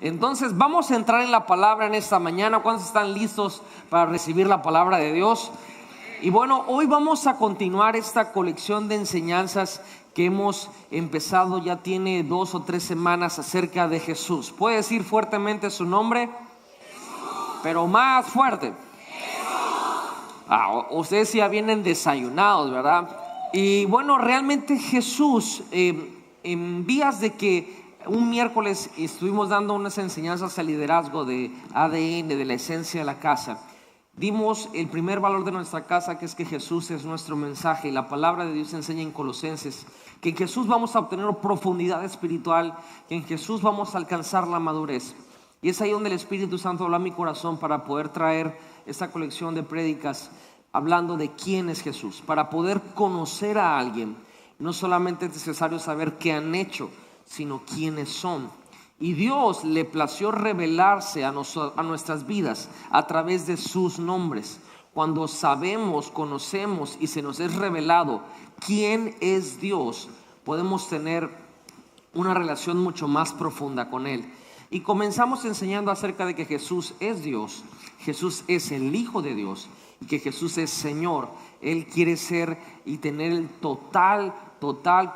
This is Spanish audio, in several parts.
Entonces vamos a entrar en la palabra en esta mañana. ¿Cuántos están listos para recibir la palabra de Dios? Y bueno, hoy vamos a continuar esta colección de enseñanzas que hemos empezado, ya tiene 2 o 3 semanas, acerca de Jesús. ¿Puede decir fuertemente su nombre? Jesús. Pero más fuerte. Ustedes ya vienen desayunados, ¿verdad? Y bueno, realmente Jesús, en vías de que un miércoles estuvimos dando unas enseñanzas al liderazgo de ADN, de la esencia de la casa. Dimos el primer valor de nuestra casa, que es que Jesús es nuestro mensaje. Y la palabra de Dios enseña en Colosenses que en Jesús vamos a obtener profundidad espiritual, que en Jesús vamos a alcanzar la madurez. Y es ahí donde el Espíritu Santo habla a mi corazón para poder traer esta colección de prédicas hablando de quién es Jesús. Para poder conocer a alguien, no solamente es necesario saber qué han hecho, sino quiénes son. Y Dios le plació revelarse a nuestras vidas a través de sus nombres. Cuando sabemos, conocemos y se nos es revelado quién es Dios, podemos tener una relación mucho más profunda con Él. Y comenzamos enseñando acerca de que Jesús es Dios, Jesús es el Hijo de Dios y que Jesús es Señor. Él quiere ser y tener el total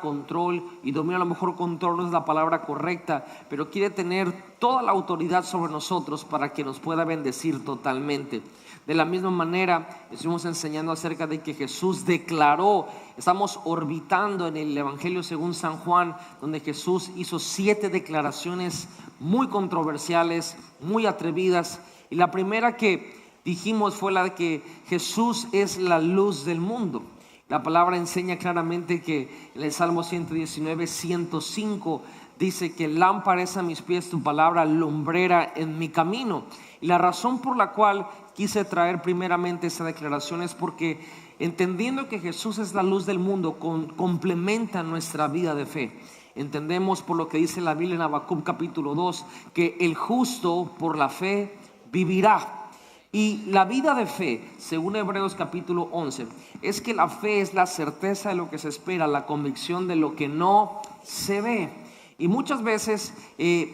control y dominio. A lo mejor control no es la palabra correcta, pero quiere tener toda la autoridad sobre nosotros para que nos pueda bendecir totalmente. De la misma manera, estuvimos enseñando acerca de que Jesús declaró, estamos orbitando en el Evangelio según San Juan, donde Jesús hizo 7 declaraciones muy controversiales, muy atrevidas. Y la primera que dijimos fue la de que Jesús es la luz del mundo. La palabra enseña claramente que en el Salmo 119, 105 dice que lámpara es a mis pies tu palabra, lumbrera en mi camino. Y la razón por la cual quise traer primeramente esa declaración es porque entendiendo que Jesús es la luz del mundo, complementa nuestra vida de fe. Entendemos por lo que dice la Biblia en Habacuc capítulo 2, que el justo por la fe vivirá. Y la vida de fe, según Hebreos capítulo 11, es que la fe es la certeza de lo que se espera, la convicción de lo que no se ve. Y muchas veces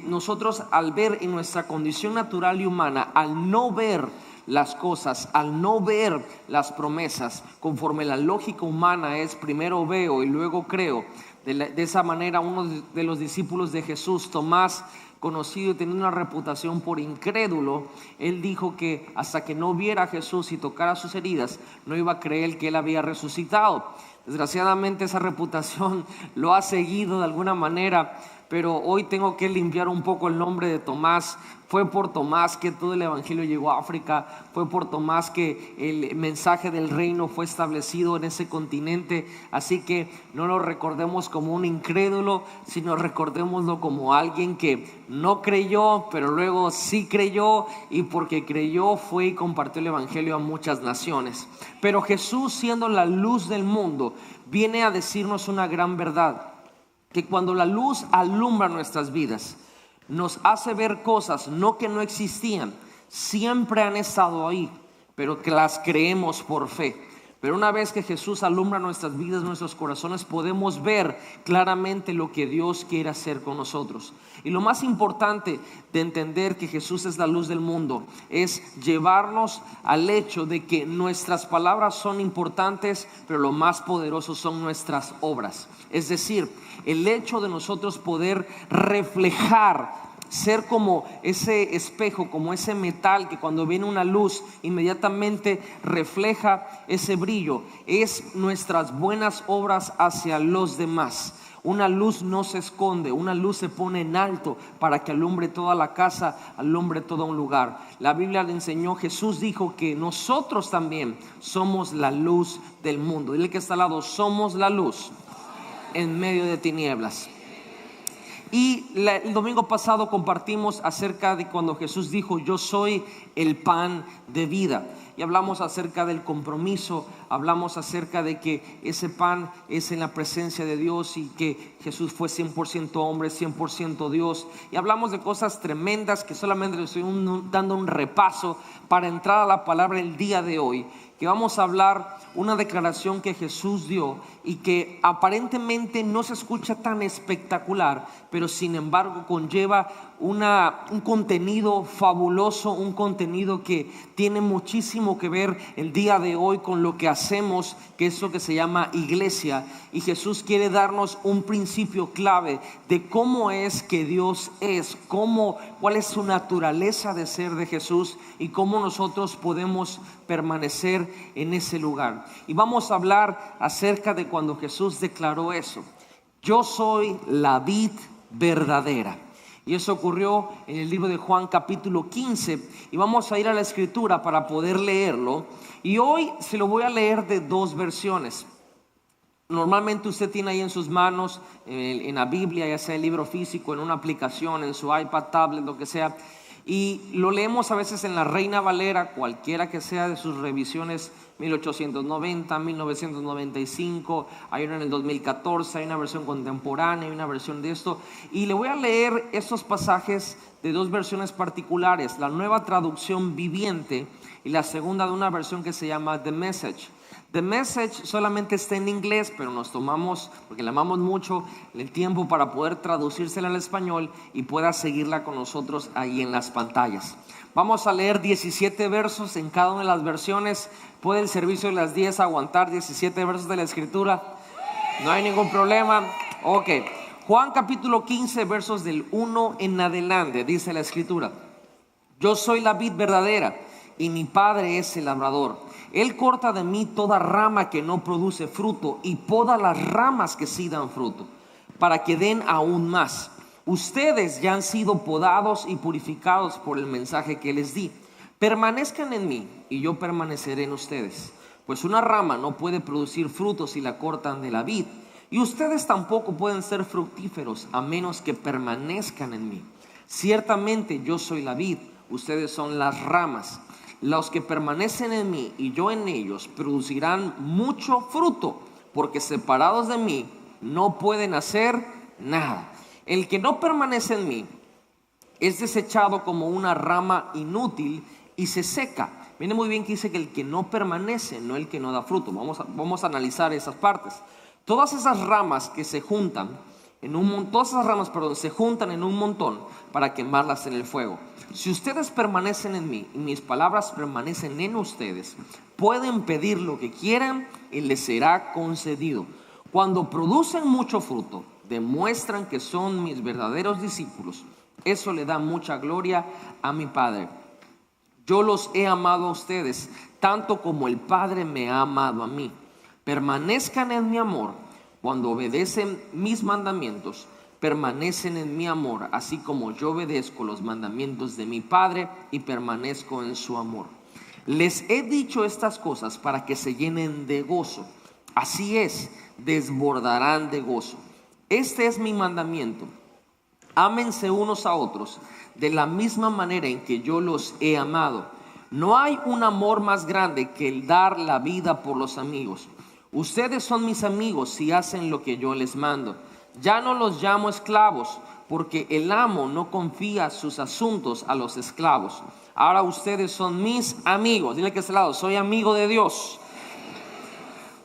nosotros al ver en nuestra condición natural y humana, al no ver las cosas, al no ver las promesas, conforme la lógica humana es primero veo y luego creo. De esa manera uno de los discípulos de Jesús, Tomás, conocido y teniendo una reputación por incrédulo, él dijo que hasta que no viera a Jesús y tocara sus heridas, no iba a creer que él había resucitado. Desgraciadamente esa reputación lo ha seguido de alguna manera, pero hoy tengo que limpiar un poco el nombre de Tomás. Fue por Tomás que todo el evangelio llegó a África, fue por Tomás que el mensaje del reino fue establecido en ese continente. Así que no lo recordemos como un incrédulo, sino recordémoslo como alguien que no creyó, pero luego sí creyó, y porque creyó fue y compartió el evangelio a muchas naciones. Pero Jesús, siendo la luz del mundo, viene a decirnos una gran verdad, que cuando la luz alumbra nuestras vidas, nos hace ver cosas no que no existían, siempre han estado ahí, pero que las creemos por fe. Pero una vez que Jesús alumbra nuestras vidas, nuestros corazones, podemos ver claramente lo que Dios quiere hacer con nosotros. Y lo más importante de entender que Jesús es la luz del mundo es llevarnos al hecho de que nuestras palabras son importantes, pero lo más poderoso son nuestras obras. Es decir, el hecho de nosotros poder reflejar, ser como ese espejo, como ese metal que cuando viene una luz inmediatamente refleja ese brillo, es nuestras buenas obras hacia los demás. Una luz no se esconde, una luz se pone en alto para que alumbre toda la casa, alumbre todo un lugar. La Biblia le enseñó, Jesús dijo que nosotros también somos la luz del mundo. Dile que está al lado, somos la luz en medio de tinieblas. Y el domingo pasado compartimos acerca de cuando Jesús dijo, yo soy el pan de vida. Y hablamos acerca del compromiso, hablamos acerca de que ese pan es en la presencia de Dios y que Jesús fue 100% hombre, 100% Dios. Y hablamos de cosas tremendas que solamente les estoy dando un repaso para entrar a la palabra el día de hoy, que vamos a hablar una declaración que Jesús dio y que aparentemente no se escucha tan espectacular, pero sin embargo conlleva un contenido fabuloso, un contenido que tiene muchísimo que ver el día de hoy con lo que hacemos, que es lo que se llama iglesia. Y Jesús quiere darnos un principio clave de cómo es que Dios es, cuál es su naturaleza de ser de Jesús y cómo nosotros podemos permanecer en ese lugar. Y vamos a hablar acerca de cuando Jesús declaró eso: yo soy la vid verdadera. Y eso ocurrió en el libro de Juan capítulo 15. Y vamos a ir a la escritura para poder leerlo. Y hoy se lo voy a leer de dos versiones. Normalmente usted tiene ahí en sus manos, en la Biblia, ya sea el libro físico, en una aplicación, en su iPad, tablet, lo que sea. Y lo leemos a veces en la Reina Valera, cualquiera que sea de sus revisiones, 1890, 1995, hay una en el 2014, hay una versión contemporánea, hay una versión de esto. Y le voy a leer estos pasajes de dos versiones particulares: la Nueva Traducción Viviente y la segunda de una versión que se llama The Message. The Message solamente está en inglés, pero nos tomamos, porque le amamos mucho, el tiempo para poder traducírsela al español y pueda seguirla con nosotros ahí en las pantallas. Vamos a leer 17 versos en cada una de las versiones. ¿Puede el servicio de las 10 aguantar 17 versos de la escritura? No hay ningún problema. Ok. Juan capítulo 15, versos del 1 en adelante, dice la escritura: yo soy la vid verdadera y mi Padre es el labrador. Él corta de mí toda rama que no produce fruto y poda las ramas que sí dan fruto, para que den aún más. Ustedes ya han sido podados y purificados por el mensaje que les di. Permanezcan en mí y yo permaneceré en ustedes. Pues una rama no puede producir frutos si la cortan de la vid, y ustedes tampoco pueden ser fructíferos a menos que permanezcan en mí. Ciertamente yo soy la vid, ustedes son las ramas. Los que permanecen en mí y yo en ellos producirán mucho fruto, porque separados de mí no pueden hacer nada. El que no permanece en mí es desechado como una rama inútil y se seca. Viene muy bien que dice que el que no permanece, no el que no da fruto. Vamos a analizar esas partes. Todas esas ramas que se juntan se juntan en un montón para quemarlas en el fuego. Si ustedes permanecen en mí y mis palabras permanecen en ustedes, pueden pedir lo que quieran y les será concedido. Cuando producen mucho fruto, demuestran que son mis verdaderos discípulos. Eso le da mucha gloria a mi Padre. Yo los he amado a ustedes, tanto como el Padre me ha amado a mí. Permanezcan en mi amor. Cuando obedecen mis mandamientos, permanecen en mi amor, así como yo obedezco los mandamientos de mi Padre y permanezco en su amor. Les he dicho estas cosas para que se llenen de gozo. Así es, desbordarán de gozo. Este es mi mandamiento: ámense unos a otros de la misma manera en que yo los he amado. No hay un amor más grande que el dar la vida por los amigos. Ustedes son mis amigos si hacen lo que yo les mando. Ya no los llamo esclavos, porque el amo no confía sus asuntos a los esclavos. Ahora ustedes son mis amigos. Dile que a este lado: soy amigo de Dios.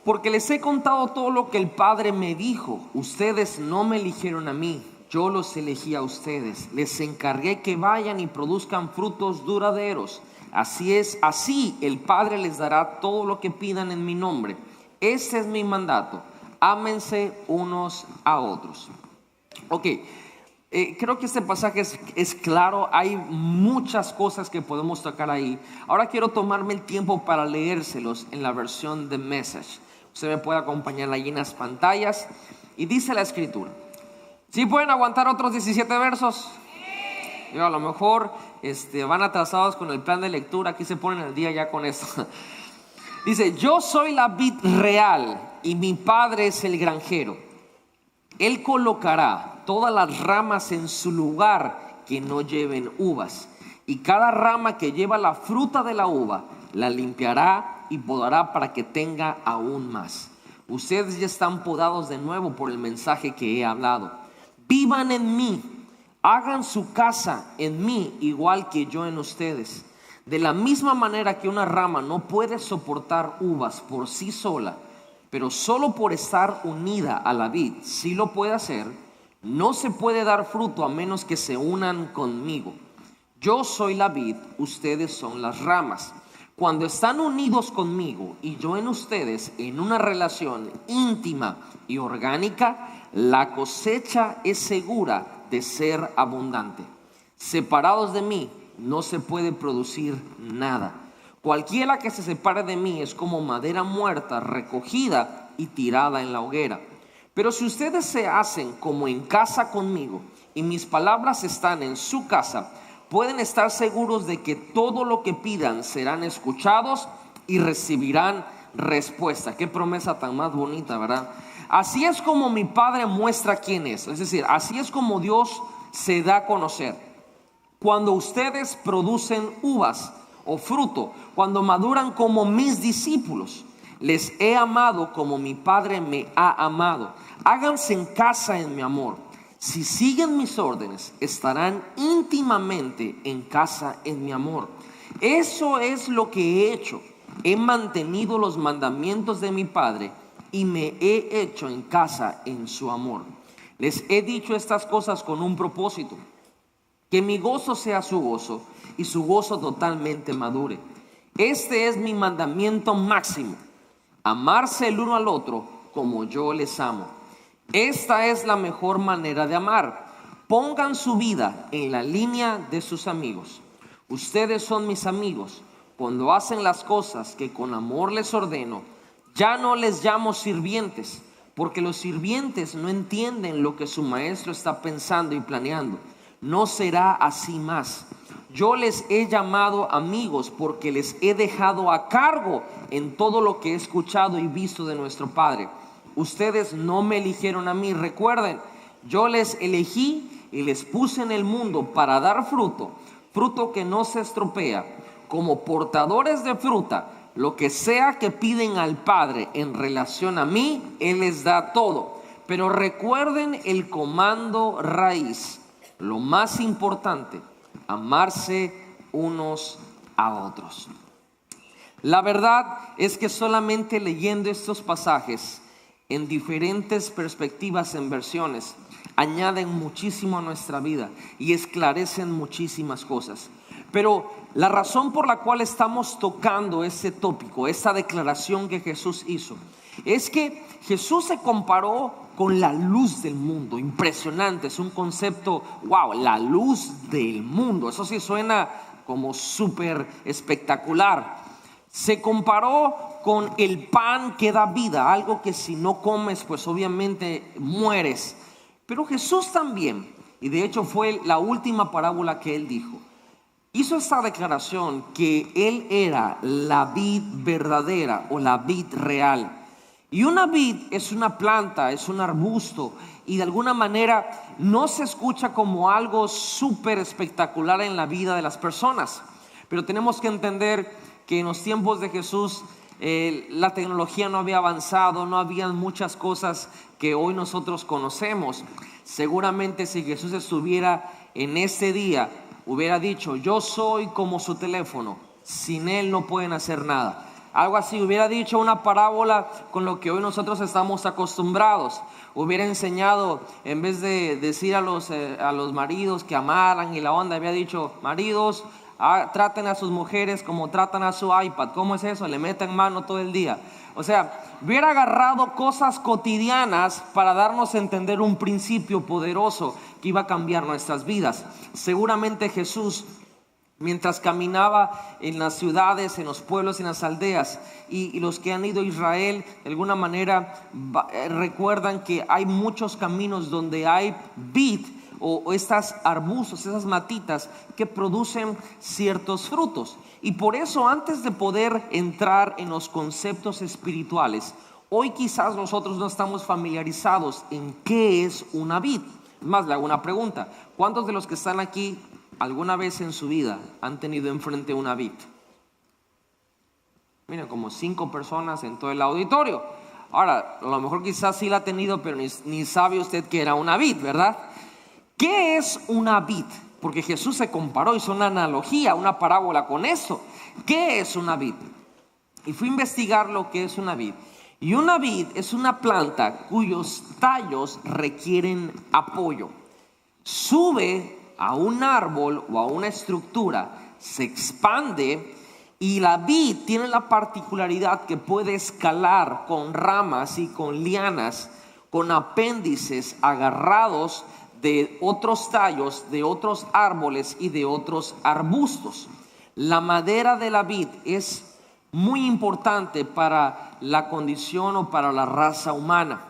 Porque les he contado todo lo que el Padre me dijo. Ustedes no me eligieron a mí, yo los elegí a ustedes. Les encargué que vayan y produzcan frutos duraderos. Así el Padre les dará todo lo que pidan en mi nombre. Ese es mi mandato: ámense unos a otros. Ok, creo que este pasaje es claro. Hay muchas cosas que podemos tocar ahí. Ahora quiero tomarme el tiempo para leérselos en la versión de Message. Usted me puede acompañar ahí en las pantallas. Y dice la escritura. ¿Sí pueden aguantar otros 17 versos? Yo, a lo mejor van atrasados con el plan de lectura. Aquí se ponen al día ya con esto. Dice: yo soy la vid real y mi Padre es el granjero. Él colocará todas las ramas en su lugar que no lleven uvas, y cada rama que lleva la fruta de la uva la limpiará y podará para que tenga aún más. Ustedes ya están podados de nuevo por el mensaje que he hablado. Vivan en mí, hagan su casa en mí igual que yo en ustedes. De la misma manera que una rama no puede soportar uvas por sí sola, pero solo por estar unida a la vid sí lo puede hacer, no se puede dar fruto a menos que se unan conmigo. Yo soy la vid, ustedes son las ramas. Cuando están unidos conmigo y yo en ustedes, en una relación íntima y orgánica, la cosecha es segura de ser abundante. Separados de mí no se puede producir nada. Cualquiera que se separe de mí es como madera muerta, recogida y tirada en la hoguera. Pero si ustedes se hacen como en casa conmigo y mis palabras están en su casa, pueden estar seguros de que todo lo que pidan serán escuchados y recibirán respuesta. Qué promesa tan más bonita, ¿verdad? Así es como mi Padre muestra quién es. Es decir, así es como Dios se da a conocer. Cuando ustedes producen uvas o fruto, cuando maduran como mis discípulos, les he amado como mi Padre me ha amado. Háganse en casa en mi amor. Si siguen mis órdenes, estarán íntimamente en casa en mi amor. Eso es lo que he hecho. He mantenido los mandamientos de mi Padre y me he hecho en casa en su amor. Les he dicho estas cosas con un propósito: que mi gozo sea su gozo y su gozo totalmente madure. Este es mi mandamiento máximo: amarse el uno al otro como yo les amo. Esta es la mejor manera de amar. Pongan su vida en la línea de sus amigos. Ustedes son mis amigos cuando hacen las cosas que con amor les ordeno. Ya no les llamo sirvientes, porque los sirvientes no entienden lo que su maestro está pensando y planeando. No será así más. Yo les he llamado amigos porque les he dejado a cargo en todo lo que he escuchado y visto de nuestro Padre. Ustedes no me eligieron a mí. Recuerden, yo les elegí y les puse en el mundo para dar fruto, fruto que no se estropea. Como portadores de fruta, lo que sea que piden al Padre en relación a mí, Él les da todo. Pero recuerden el comando raíz, lo más importante: amarse unos a otros. La verdad es que solamente leyendo estos pasajes en diferentes perspectivas, en versiones, añaden muchísimo a nuestra vida y esclarecen muchísimas cosas. Pero la razón por la cual estamos tocando este tópico, esta declaración que Jesús hizo, es que Jesús se comparó con la luz del mundo. Impresionante, es un concepto, wow, la luz del mundo. Eso sí suena como súper espectacular. Se comparó con el pan que da vida, algo que si no comes, pues obviamente mueres. Pero Jesús también, y de hecho fue la última parábola que Él dijo, hizo esta declaración que Él era la vid verdadera o la vid real. Y una vid es una planta, es un arbusto, y de alguna manera no se escucha como algo súper espectacular en la vida de las personas. Pero tenemos que entender que en los tiempos de Jesús la tecnología no había avanzado, no habían muchas cosas que hoy nosotros conocemos. Seguramente si Jesús estuviera en ese día, hubiera dicho: yo soy como su teléfono, sin Él no pueden hacer nada. Algo así, hubiera dicho una parábola con lo que hoy nosotros estamos acostumbrados. Hubiera enseñado, en vez de decir a los maridos que amaran y la onda, había dicho: maridos, traten a sus mujeres como tratan a su iPad. ¿Cómo es eso? Le meten mano todo el día. O sea, hubiera agarrado cosas cotidianas para darnos a entender un principio poderoso que iba a cambiar nuestras vidas. Seguramente Jesús, mientras caminaba en las ciudades, en los pueblos, en las aldeas, y los que han ido a Israel, de alguna manera recuerdan que hay muchos caminos donde hay vid o estas arbustos, esas matitas que producen ciertos frutos. Y por eso, antes de poder entrar en los conceptos espirituales, hoy quizás nosotros no estamos familiarizados en qué es una vid. Es más, le hago una pregunta: ¿cuántos de los que están aquí alguna vez en su vida han tenido enfrente una vid? Miren, como 5 personas en todo el auditorio. Ahora, a lo mejor quizás sí la ha tenido, pero ni sabe usted que era una vid, ¿verdad? ¿Qué es una vid? porque Jesús se comparó, hizo una analogía, una parábola con eso. ¿Qué es una vid? Y fui a investigar lo que es una vid. Y una vid es una planta cuyos tallos requieren apoyo. Sube a un árbol o a una estructura, se expande, y la vid tiene la particularidad que puede escalar con ramas y con lianas, con apéndices agarrados de otros tallos, de otros árboles y de otros arbustos. La madera de la vid es muy importante para la condición o para la raza humana.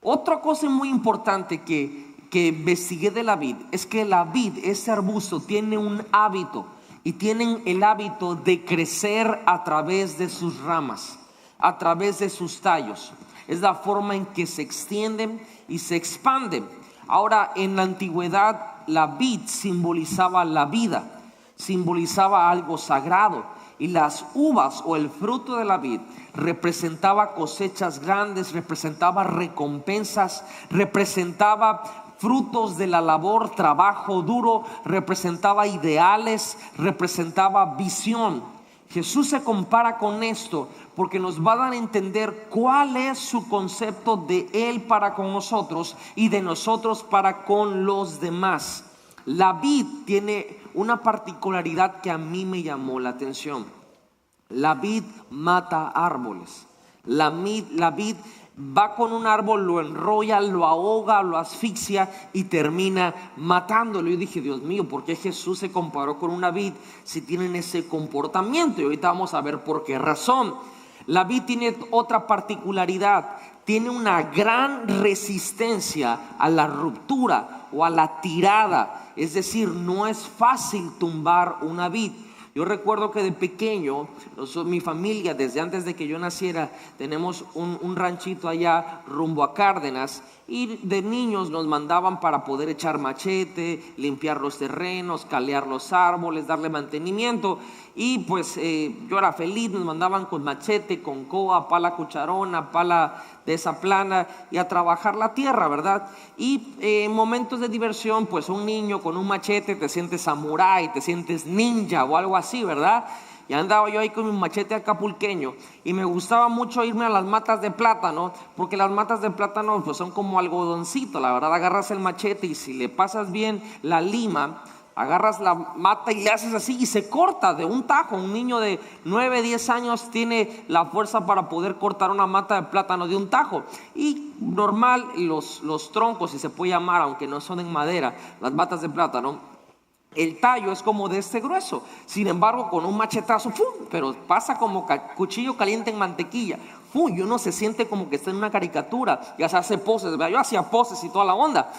Otra cosa muy importante que investigué de la vid es que la vid, ese arbusto, tiene un hábito, y tienen el hábito de crecer a través de sus ramas, a través de sus tallos. Es la forma en que se extienden y se expanden. Ahora, en la antigüedad, la vid simbolizaba la vida, simbolizaba algo sagrado, y las uvas o el fruto de la vid representaba cosechas grandes, representaba recompensas, representaba frutos de la labor, trabajo duro, representaba ideales, representaba visión. Jesús se compara con esto porque nos va a dar a entender cuál es su concepto de Él para con nosotros y de nosotros para con los demás. La vid tiene una particularidad que a mí me llamó la atención. La vid mata árboles. La vid va con un árbol, lo enrolla, lo ahoga, lo asfixia y termina matándolo. Yo dije, Dios mío, ¿por qué Jesús se comparó con una vid si tienen ese comportamiento? Y ahorita vamos a ver por qué razón. La vid tiene otra particularidad. Tiene una gran resistencia a la ruptura o a la tirada. Es decir, no es fácil tumbar una vid. Yo recuerdo que de pequeño, mi familia, desde antes de que yo naciera, tenemos un ranchito allá rumbo a Cárdenas, y de niños nos mandaban para poder echar machete, limpiar los terrenos, calear los árboles, darle mantenimiento. Y pues yo era feliz, nos mandaban con machete, con coa, pala cucharona, pala de esa plana, y a trabajar la tierra, ¿verdad? Y en momentos de diversión, pues un niño con un machete te sientes samurái, te sientes ninja o algo así, ¿verdad? Y andaba yo ahí con mi machete acapulqueño, y me gustaba mucho irme a las matas de plátano, porque las matas de plátano pues son como algodoncito, la verdad. Agarras el machete y si le pasas bien la lima, agarras la mata y le haces así y se corta de un tajo. Un niño de 9, 10 años tiene la fuerza para poder cortar una mata de plátano de un tajo. Y normal, los troncos, si se puede llamar, aunque no son en madera, las matas de plátano, el tallo es como de este grueso. Sin embargo, con un machetazo, ¡pum!, pero pasa como cuchillo caliente en mantequilla. ¡Pum!, y uno se siente como que está en una caricatura. Ya se hace poses, ¿verdad? Yo hacía poses y toda la onda.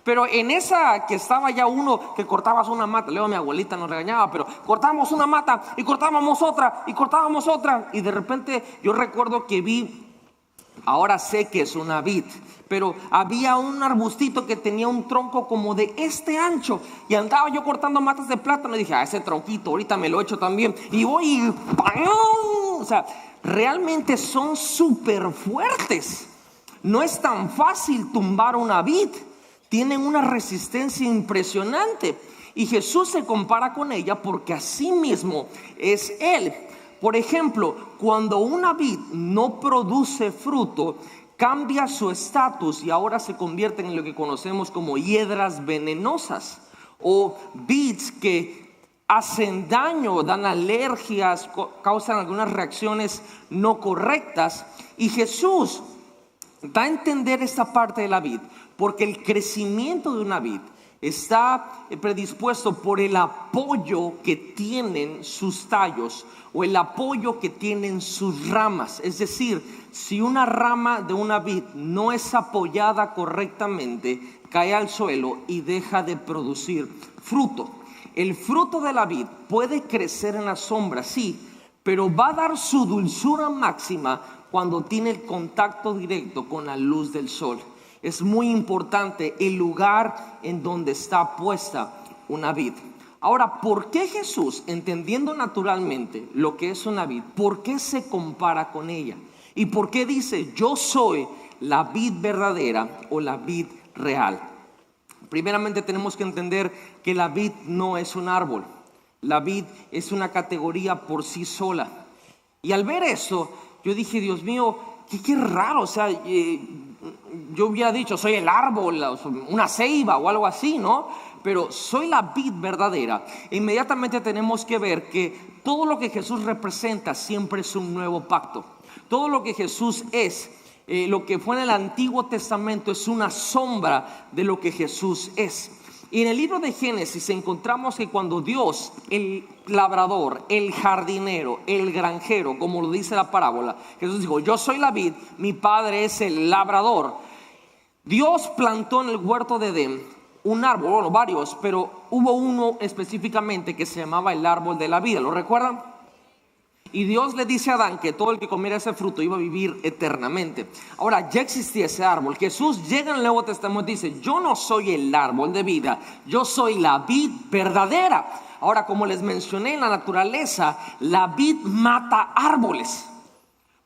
Pero en esa que estaba ya uno que cortabas una mata, luego mi abuelita nos regañaba, pero cortábamos una mata y cortábamos otra y cortábamos otra. Y de repente yo recuerdo que vi, ahora sé que es una vid, pero había un arbustito que tenía un tronco como de este ancho, y andaba yo cortando matas de plátano y dije, ese tronquito ahorita me lo echo también, y voy y ¡pam! O sea, realmente son súper fuertes. No es tan fácil tumbar una vid. Tienen una resistencia impresionante, y Jesús se compara con ella porque así mismo es Él. Por ejemplo, cuando una vid no produce fruto, cambia su estatus y ahora se convierten en lo que conocemos como hiedras venenosas, o vids que hacen daño, dan alergias, causan algunas reacciones no correctas. Y Jesús da a entender esta parte de la vid porque el crecimiento de una vid está predispuesto por el apoyo que tienen sus tallos o el apoyo que tienen sus ramas. Es decir, si una rama de una vid no es apoyada correctamente, cae al suelo y deja de producir fruto. El fruto de la vid puede crecer en la sombra, sí, pero va a dar su dulzura máxima cuando tiene el contacto directo con la luz del sol. Es muy importante el lugar en donde está puesta una vid. Ahora, ¿por qué Jesús, entendiendo naturalmente lo que es una vid, por qué se compara con ella? ¿Y por qué dice, yo soy la vid verdadera o la vid real? Primeramente tenemos que entender que la vid no es un árbol. La vid es una categoría por sí sola. Y al ver eso, yo dije, Dios mío, qué raro. O sea, yo hubiera dicho, soy el árbol, una ceiba o algo así, ¿no? Pero soy la vid verdadera. E inmediatamente tenemos que ver que todo lo que Jesús representa siempre es un nuevo pacto. Todo lo que Jesús es, lo que fue en el Antiguo Testamento, es una sombra de lo que Jesús es. Y en el libro de Génesis encontramos que cuando Dios, el labrador, el jardinero, el granjero, como lo dice la parábola, Jesús dijo, yo soy la vid, mi padre es el labrador. Dios plantó en el huerto de Edén un árbol, bueno, varios, pero hubo uno específicamente que se llamaba el árbol de la vida, ¿lo recuerdan? Y Dios le dice a Adán que todo el que comiera ese fruto iba a vivir eternamente. Ahora, ya existía ese árbol. Jesús llega en el Nuevo Testamento y dice, yo no soy el árbol de vida, yo soy la vid verdadera. Ahora, como les mencioné, en la naturaleza, la vid mata árboles.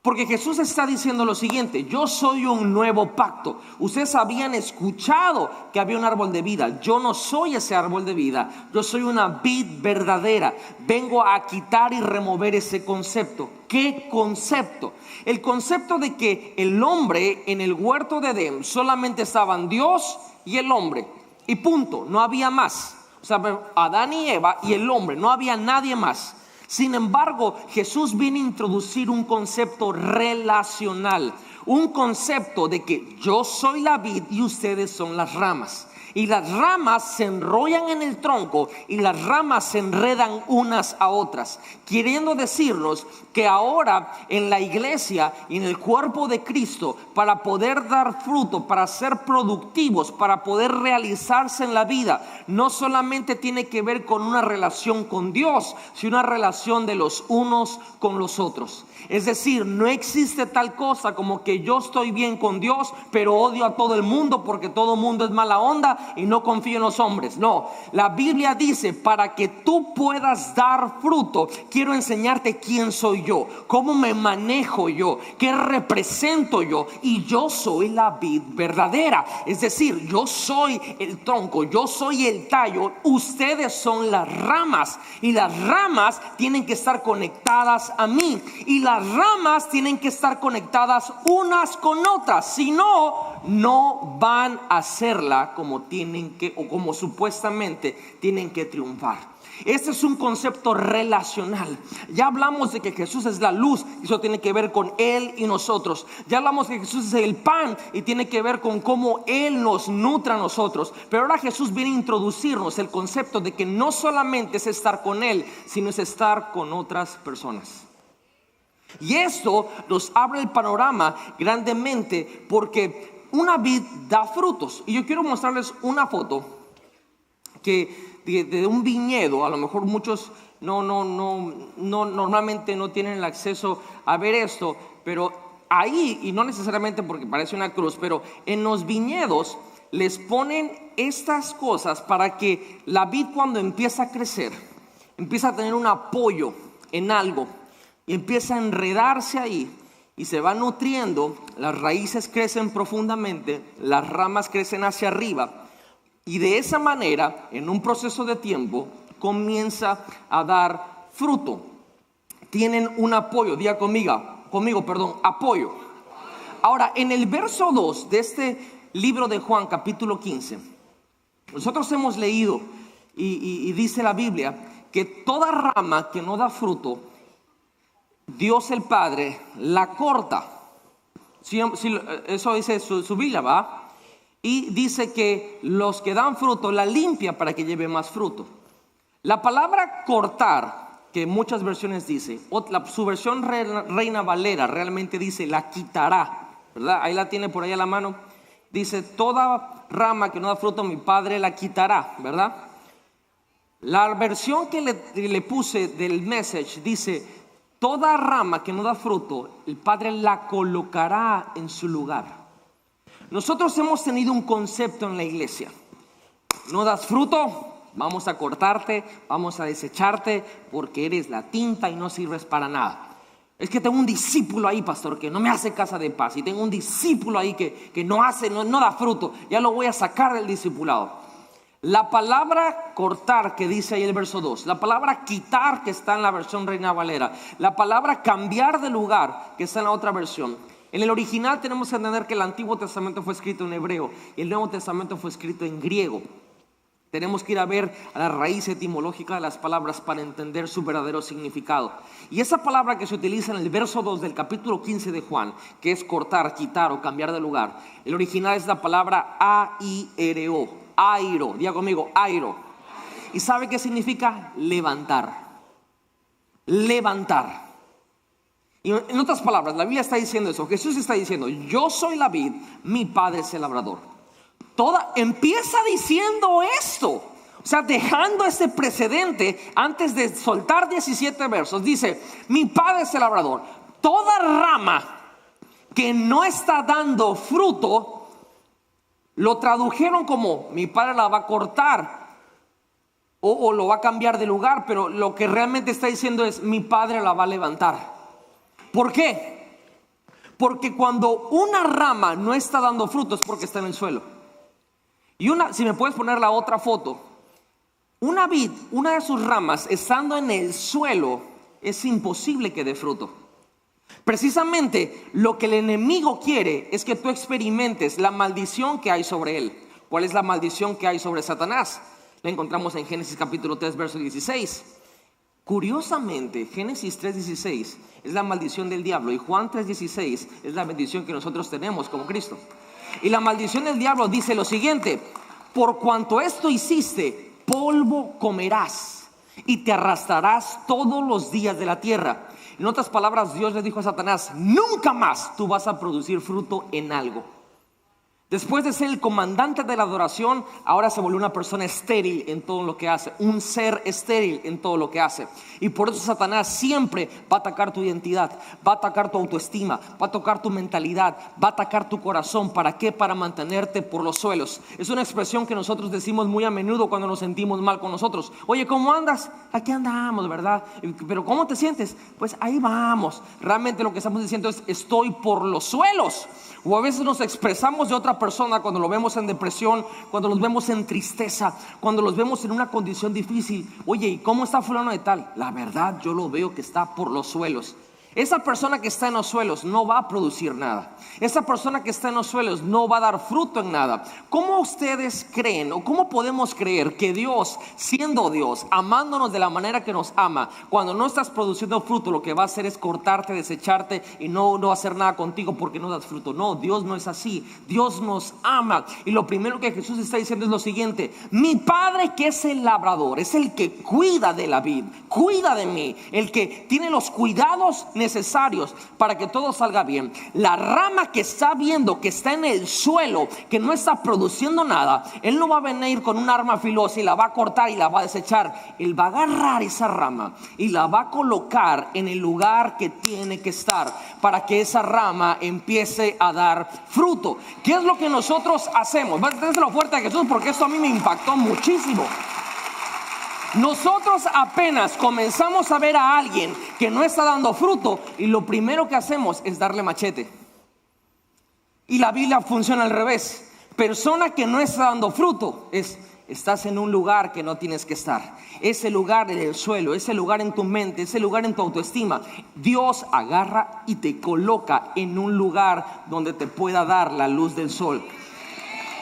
Porque Jesús está diciendo lo siguiente, yo soy un nuevo pacto. Ustedes habían escuchado que había un árbol de vida. Yo no soy ese árbol de vida. Yo soy una vid verdadera. Vengo a quitar y remover ese concepto. ¿Qué concepto? El concepto de que el hombre en el huerto de Edén solamente estaban Dios y el hombre. Y punto, no había más. O sea, Adán y Eva y el hombre, no había nadie más. Sin embargo, Jesús viene a introducir un concepto relacional, un concepto de que yo soy la vid y ustedes son las ramas. Y las ramas se enrollan en el tronco y las ramas se enredan unas a otras, queriendo decirnos que ahora en la iglesia y en el cuerpo de Cristo, para poder dar fruto, para ser productivos, para poder realizarse en la vida, no solamente tiene que ver con una relación con Dios, sino una relación de los unos con los otros. Es decir, no existe tal cosa como que yo estoy bien con Dios, pero odio a todo el mundo porque todo el mundo es mala onda y no confío en los hombres. No, la Biblia dice, para que tú puedas dar fruto, quiero enseñarte quién soy yo, cómo me manejo yo, qué represento yo. Y yo soy la vid verdadera. Es decir, yo soy el tronco, yo soy el tallo, ustedes son las ramas. Y las ramas tienen que estar conectadas a mí. Y las ramas tienen que estar conectadas unas con otras, si no, no van a hacerla como tienen que, o como supuestamente tienen que triunfar. Este es un concepto relacional. Ya hablamos de que Jesús es la luz, y eso tiene que ver con Él y nosotros. Ya hablamos de que Jesús es el pan y tiene que ver con cómo Él nos nutre a nosotros. Pero ahora Jesús viene a introducirnos el concepto de que no solamente es estar con Él, sino es estar con otras personas. Y esto nos abre el panorama grandemente porque una vid da frutos. Y yo quiero mostrarles una foto que de un viñedo. A lo mejor muchos normalmente no tienen el acceso a ver esto, pero ahí, y no necesariamente porque parece una cruz, pero en los viñedos les ponen estas cosas para que la vid, cuando empieza a crecer, empieza a tener un apoyo en algo y empieza a enredarse ahí y se va nutriendo. Las raíces crecen profundamente, las ramas crecen hacia arriba, y de esa manera, en un proceso de tiempo, comienza a dar fruto. Tienen un apoyo, diga conmigo, apoyo. Ahora, en el verso 2 de este libro de Juan, capítulo 15, nosotros hemos leído y dice la Biblia que toda rama que no da fruto, Dios el Padre la corta. Sí, eso dice su Biblia, ¿va? Y dice que los que dan fruto la limpia para que lleve más fruto. La palabra cortar, que muchas versiones dice, su versión Reina Valera realmente dice la quitará, ¿verdad? Ahí la tiene por ahí a la mano. Dice, toda rama que no da fruto mi Padre la quitará, ¿verdad? La versión que le puse del Message dice, toda rama que no da fruto, el Padre la colocará en su lugar. Nosotros hemos tenido un concepto en la iglesia: no das fruto, vamos a cortarte, vamos a desecharte porque eres la tinta y no sirves para nada. Es que tengo un discípulo ahí, pastor, que no me hace casa de paz, y tengo un discípulo ahí que no da fruto, ya lo voy a sacar del discipulado. La palabra cortar que dice ahí el verso 2, la palabra quitar que está en la versión Reina Valera, la palabra cambiar de lugar que está en la otra versión. En el original tenemos que entender que el Antiguo Testamento fue escrito en hebreo y el Nuevo Testamento fue escrito en griego. Tenemos que ir a ver a la raíz etimológica de las palabras para entender su verdadero significado. Y esa palabra que se utiliza en el verso 2 del capítulo 15 de Juan, que es cortar, quitar o cambiar de lugar, el original es la palabra airo, airo, diga conmigo, airo. ¿Y sabe qué significa? Levantar. Levantar. Y en otras palabras, la Biblia está diciendo eso. Jesús está diciendo: yo soy la vid, mi padre es el labrador. Empieza diciendo esto, o sea, dejando ese precedente antes de soltar 17 versos. Dice: mi padre es el labrador. Toda rama que no está dando fruto, lo tradujeron como: mi padre la va a cortar o lo va a cambiar de lugar, pero lo que realmente está diciendo es: mi padre la va a levantar. ¿Por qué? Porque cuando una rama no está dando fruto es porque está en el suelo. Y si me puedes poner la otra foto, una vid, una de sus ramas estando en el suelo, es imposible que dé fruto. Precisamente lo que el enemigo quiere es que tú experimentes la maldición que hay sobre él. ¿Cuál es la maldición que hay sobre Satanás? La encontramos en Génesis capítulo 3 verso 16. Curiosamente, Génesis 3:16 es la maldición del diablo y Juan 3:16 es la bendición que nosotros tenemos como Cristo. Y la maldición del diablo dice lo siguiente: por cuanto esto hiciste, polvo comerás y te arrastrarás todos los días de la tierra. En otras palabras, Dios le dijo a Satanás: nunca más tú vas a producir fruto en algo. Después de ser el comandante de la adoración, ahora se volvió una persona estéril en todo lo que hace, un ser estéril en todo lo que hace. Y por eso Satanás siempre va a atacar tu identidad, va a atacar tu autoestima, va a tocar tu mentalidad, va a atacar tu corazón. ¿Para qué? Para mantenerte por los suelos. Es una expresión que nosotros decimos muy a menudo cuando nos sentimos mal con nosotros. Oye, ¿cómo andas? Aquí andamos, ¿verdad? Pero ¿cómo te sientes? Pues ahí vamos. Realmente lo que estamos diciendo es: estoy por los suelos. O a veces nos expresamos de otra persona cuando lo vemos en depresión, cuando los vemos en tristeza, cuando los vemos en una condición difícil. Oye, ¿y cómo está fulano de tal? La verdad, yo lo veo que está por los suelos. Esa persona que está en los suelos no va a producir nada. Esa persona que está en los suelos no va a dar fruto en nada. ¿Cómo ustedes creen o cómo podemos creer que Dios, siendo Dios, amándonos de la manera que nos ama, cuando no estás produciendo fruto, lo que va a hacer es cortarte, desecharte y no hacer nada contigo porque no das fruto? No, Dios no es así. Dios nos ama. Y lo primero que Jesús está diciendo es lo siguiente: mi Padre, que es el labrador, es el que cuida de la vid, cuida de mí, el que tiene los cuidados necesarios para que todo salga bien. La rama que está viendo que está en el suelo, que no está produciendo nada, Él no va a venir con un arma filosa y la va a cortar y la va a desechar. Él va a agarrar esa rama y la va a colocar en el lugar que tiene que estar para que esa rama empiece a dar fruto. ¿Qué es lo que nosotros hacemos? Déselo fuerte a Jesús, porque esto a mí me impactó muchísimo. Nosotros apenas comenzamos a ver a alguien que no está dando fruto y lo primero que hacemos es darle machete. Y la Biblia funciona al revés. Persona que no está dando fruto estás en un lugar que no tienes que estar. Ese lugar en el suelo, ese lugar en tu mente, ese lugar en tu autoestima, Dios agarra y te coloca en un lugar donde te pueda dar la luz del sol.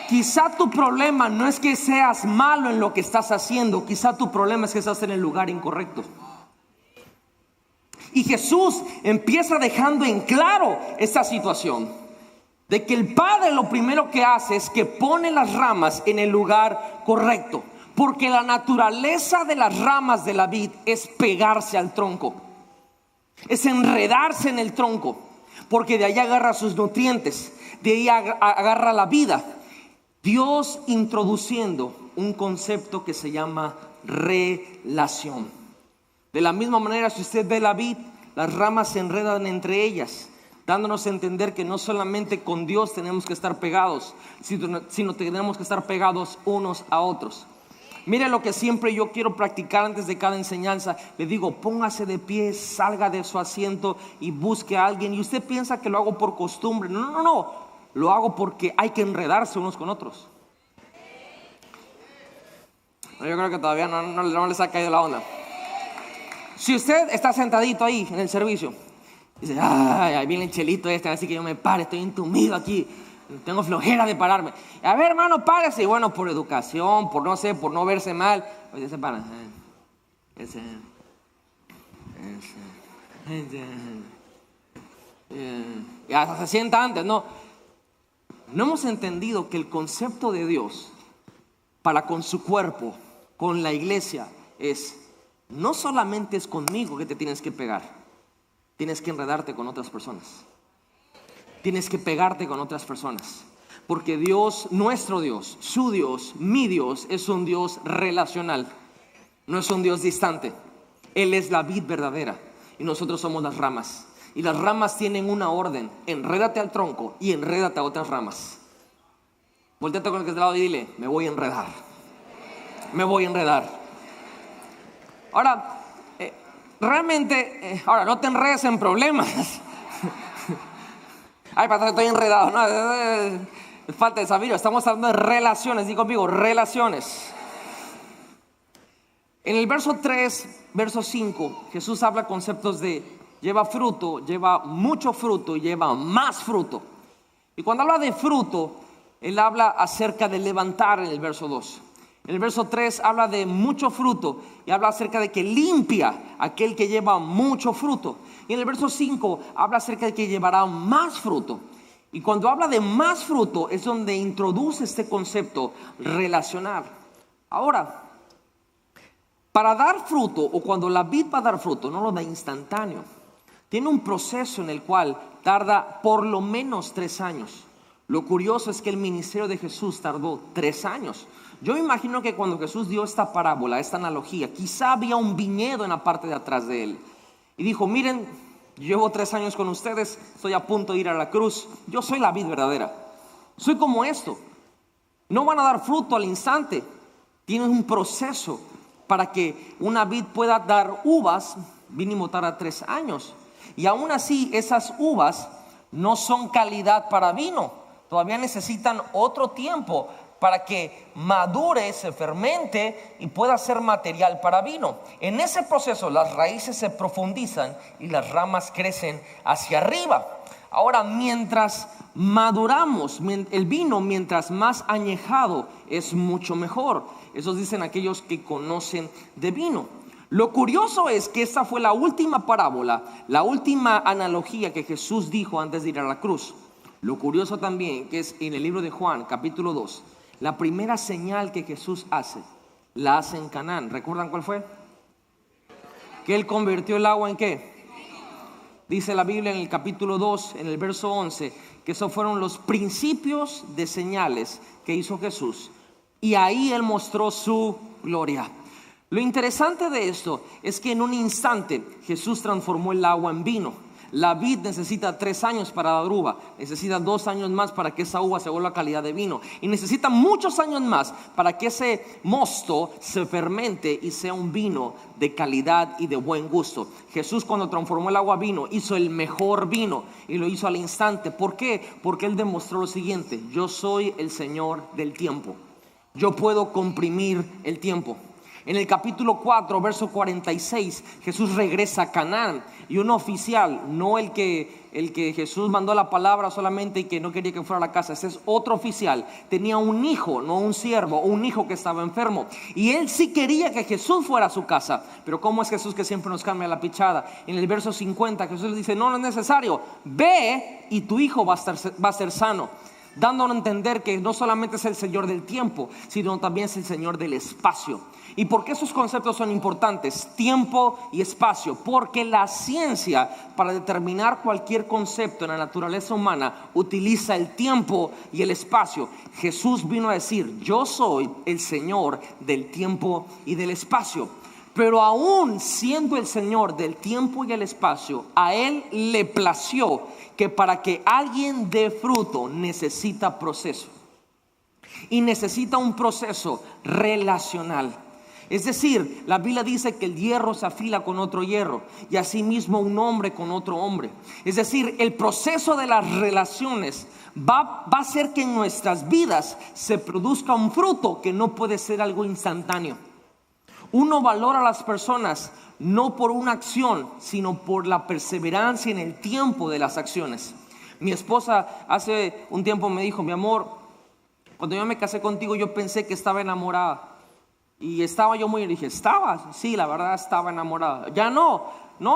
Quizá tu problema no es que seas malo en lo que estás haciendo, quizá tu problema es que estás en el lugar incorrecto. Y Jesús empieza dejando en claro esta situación de que el Padre lo primero que hace es que pone las ramas en el lugar correcto, porque la naturaleza de las ramas de la vid es pegarse al tronco, es enredarse en el tronco, porque de ahí agarra sus nutrientes, de ahí agarra la vida. Dios introduciendo un concepto que se llama relación. De la misma manera, si usted ve la vid, las ramas se enredan entre ellas, dándonos a entender que no solamente con Dios tenemos que estar pegados, sino tenemos que estar pegados unos a otros. Mire lo que siempre yo quiero practicar antes de cada enseñanza. Le digo: póngase de pie, salga de su asiento y busque a alguien. Y usted piensa que lo hago por costumbre. No. Lo hago porque hay que enredarse unos con otros. Yo creo que todavía no les ha caído la onda. Si usted está sentadito ahí en el servicio, dice, ay, ahí viene el chelito así que yo me pare, estoy entumido aquí, tengo flojera de pararme. A ver, hermano, párese. Y bueno, por educación, por no verse mal, pues ya se para. Y hasta se sienta antes. No hemos entendido que el concepto de Dios para con su cuerpo, con la iglesia, no solamente es conmigo que te tienes que pegar, tienes que enredarte con otras personas, tienes que pegarte con otras personas, porque Dios, nuestro Dios, su Dios, mi Dios, es un Dios relacional, no es un Dios distante. Él es la vid verdadera y nosotros somos las ramas, y las ramas tienen una orden: enrédate al tronco y enrédate a otras ramas. Volteate con el que está al lado y dile, me voy a enredar, me voy a enredar. Ahora, realmente, ahora no te enredes en problemas. Ay, pastor, estoy enredado. No, falta de sabiduría. Estamos hablando de relaciones. Digo conmigo, relaciones. En el verso 3, verso 5, Jesús habla conceptos de lleva fruto, lleva mucho fruto y lleva más fruto. Y cuando habla de fruto, Él habla acerca de levantar en el verso 2. En el verso 3 habla de mucho fruto y habla acerca de que limpia aquel que lleva mucho fruto. Y en el verso 5 habla acerca de que llevará más fruto. Y cuando habla de más fruto es donde introduce este concepto relacional. Ahora, para dar fruto, o cuando la vid va a dar fruto, no lo da instantáneo. Tiene un proceso en el cual tarda por lo menos 3 años. Lo curioso es que el ministerio de Jesús tardó 3 años. Yo imagino que cuando Jesús dio esta parábola, esta analogía, quizá había un viñedo en la parte de atrás de él. Y dijo, miren, llevo 3 años con ustedes, estoy a punto de ir a la cruz. Yo soy la vid verdadera. Soy como esto. No van a dar fruto al instante. Tienen un proceso para que una vid pueda dar uvas, mínimo tarda 3 años. Y aún así, esas uvas no son calidad para vino. Todavía necesitan otro tiempo para que madure, se fermente y pueda ser material para vino. En ese proceso las raíces se profundizan y las ramas crecen hacia arriba. Ahora, mientras maduramos, el vino mientras más añejado es mucho mejor. Eso dicen aquellos que conocen de vino. Lo curioso es que esta fue la última parábola, la última analogía que Jesús dijo antes de ir a la cruz. Lo curioso también que es en el libro de Juan, capítulo 2, la primera señal que Jesús hace, la hace en Canaán. ¿Recuerdan cuál fue? Que Él convirtió el agua en ¿qué? Dice la Biblia en el capítulo 2, en el verso 11, que esos fueron los principios de señales que hizo Jesús. Y ahí Él mostró su gloria. Lo interesante de esto es que en un instante Jesús transformó el agua en vino. La vid necesita 3 años para dar uva, necesita 2 años más para que esa uva se vuelva calidad de vino, y necesita muchos años más para que ese mosto se fermente y sea un vino de calidad y de buen gusto. Jesús, cuando transformó el agua a vino, hizo el mejor vino y lo hizo al instante. ¿Por qué? Porque Él demostró lo siguiente: yo soy el Señor del tiempo, yo puedo comprimir el tiempo. En el capítulo 4, verso 46, Jesús regresa a Canaán y un oficial, no el que Jesús mandó la palabra solamente y que no quería que fuera a la casa, ese es otro oficial, tenía un hijo, no un siervo, un hijo que estaba enfermo, y él sí quería que Jesús fuera a su casa. Pero ¿cómo es Jesús que siempre nos cambia la pichada? En el verso 50 Jesús le dice, no es necesario, ve y tu hijo va a ser sano, dándonos a entender que no solamente es el Señor del tiempo, sino también es el Señor del espacio. ¿Y por qué esos conceptos son importantes? Tiempo y espacio. Porque la ciencia, para determinar cualquier concepto en la naturaleza humana, utiliza el tiempo y el espacio. Jesús vino a decir, yo soy el Señor del tiempo y del espacio. Pero aún siendo el Señor del tiempo y el espacio, a Él le plació que para que alguien dé fruto necesita proceso. Y necesita un proceso relacional. Es decir, la Biblia dice que el hierro se afila con otro hierro y asimismo un hombre con otro hombre. Es decir, el proceso de las relaciones va a hacer que en nuestras vidas se produzca un fruto que no puede ser algo instantáneo. Uno valora a las personas no por una acción, sino por la perseverancia en el tiempo de las acciones. Mi esposa hace un tiempo me dijo: mi amor, cuando yo me casé contigo yo pensé que estaba enamorada. Y estaba yo muy, dije, ¿estabas? Sí, la verdad estaba enamorada. Ya no,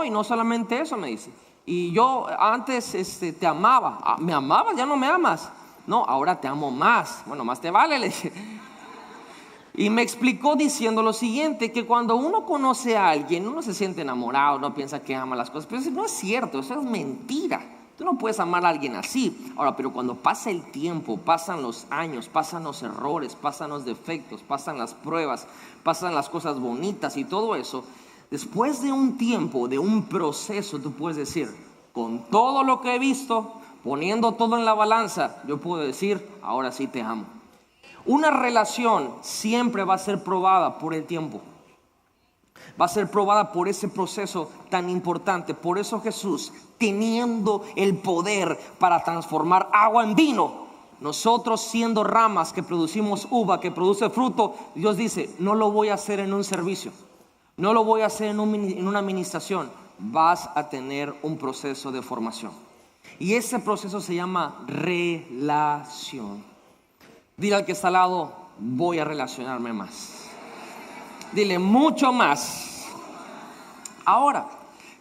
y no solamente eso, me dice. Y yo antes te amaba. ¿Me amabas? Ya no me amas. No, ahora te amo más. Bueno, más te vale, le dije. Y me explicó diciendo lo siguiente, que cuando uno conoce a alguien, uno se siente enamorado, uno piensa que ama las cosas, pero eso no es cierto, eso es mentira. Tú no puedes amar a alguien así. Ahora, pero cuando pasa el tiempo, pasan los años, pasan los errores, pasan los defectos, pasan las pruebas, pasan las cosas bonitas y todo eso, después de un tiempo, de un proceso, tú puedes decir, con todo lo que he visto, poniendo todo en la balanza, yo puedo decir, ahora sí te amo. Una relación siempre va a ser probada por el tiempo. Va a ser probada por ese proceso tan importante. Por eso Jesús, teniendo el poder para transformar agua en vino, nosotros siendo ramas que producimos uva, que produce fruto, Dios dice, no lo voy a hacer en un servicio, no lo voy a hacer en una administración. Vas a tener un proceso de formación. Y ese proceso se llama relación. Dile al que está al lado, voy a relacionarme más. Dile, mucho más. Ahora,